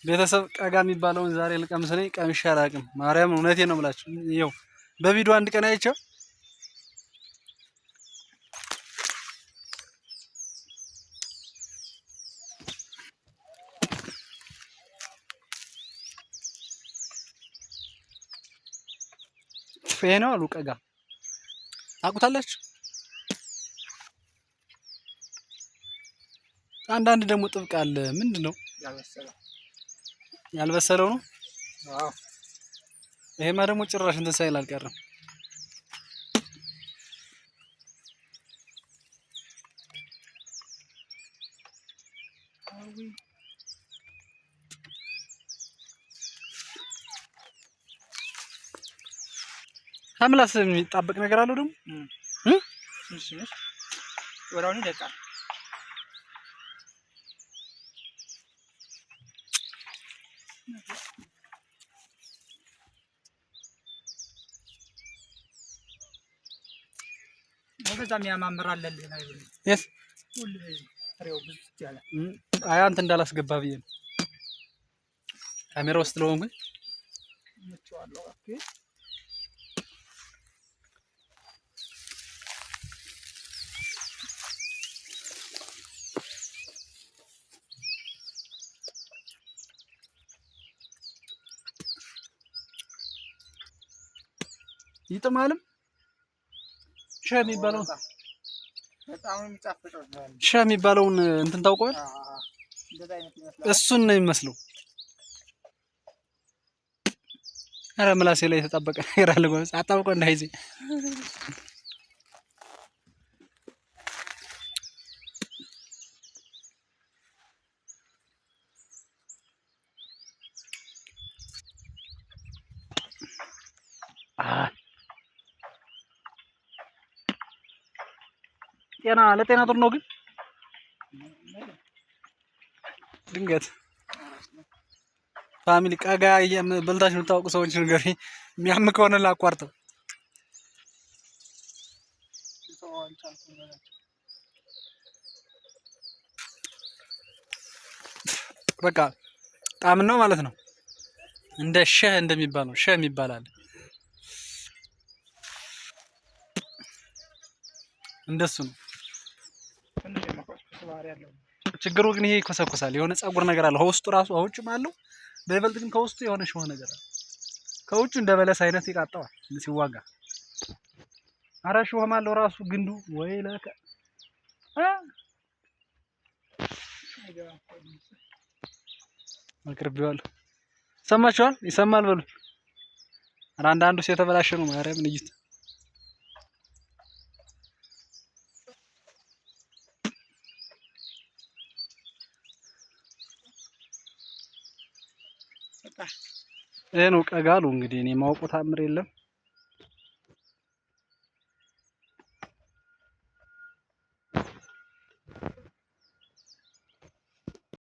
ቤተሰብ ቀጋ የሚባለውን ዛሬ ልቀምስ ነኝ። ቀምሼ አላውቅም። ማርያም እውነቴን ነው የምላችሁ። ይኸው በቪዲዮ አንድ ቀን አይቼው ይሄ ነው አሉ ቀጋ ታውቁታላችሁ። አንዳንድ ደግሞ ጥብቅ አለ። ምንድነው ያልበሰለው ነው? አዎ ይሄማ ደግሞ ጭራሽ እንትን ሳይል አልቀረም። ከምላስ የሚጣበቅ ነገር አለው ደግሞ እሺ ወራውን ይደቃል። በዛም ያማምራልልህ ነው ይሁን የስ ሁሉ ፍሬው ብዙ ያለ አይ አንተ እንዳላስገባ ብዬ ነው ካሜራ ውስጥ ለሆንኩኝ ምንጭዋለሁ። ኦኬ ይጥማልም። ሸህ የሚባለውን በጣም የሚጣፍጠው ሸህ የሚባለውን እንትን ታውቀዋል? እንደዛ አይነት ይመስላል። እሱን ነው የሚመስለው። አረ ምላሴ ላይ የተጣበቀ ነገር አለ። ጎበዝ አጣብቀው እንዳይዘ ጤና ለጤና ጥሩ ነው። ግን ድንገት ፋሚሊ ቀጋ በልታችሁ የምታውቁ ሰዎች ነገር የሚያም ከሆነ ላቋርጠው። በቃ ጣም ነው ማለት ነው። እንደ ሸህ እንደሚባለው ሸህ የሚባል አለ። እንደሱ ነው። ችግሩ ግን ይሄ ይኮሰኮሳል። የሆነ ፀጉር ነገር አለ ከውስጡ ራሱ አውጭም አለው። በይበልጥ ግን ከውስጡ የሆነ ሾህ ነገር አለ። ከውጭ እንደ በለስ አይነት ይቃጣዋል ሲዋጋ። አረ ሾህም አለው ራሱ ግንዱ ወይ ለከ አቅርቤዋለሁ። ሰማችኋል? ይሰማል በሉ። አንዳንዱ የተበላሸ ነው። ማርያም ልጅት ይሄ ነው ቀጋ አሉ። እንግዲህ እኔ ማውቀው ታምር የለም።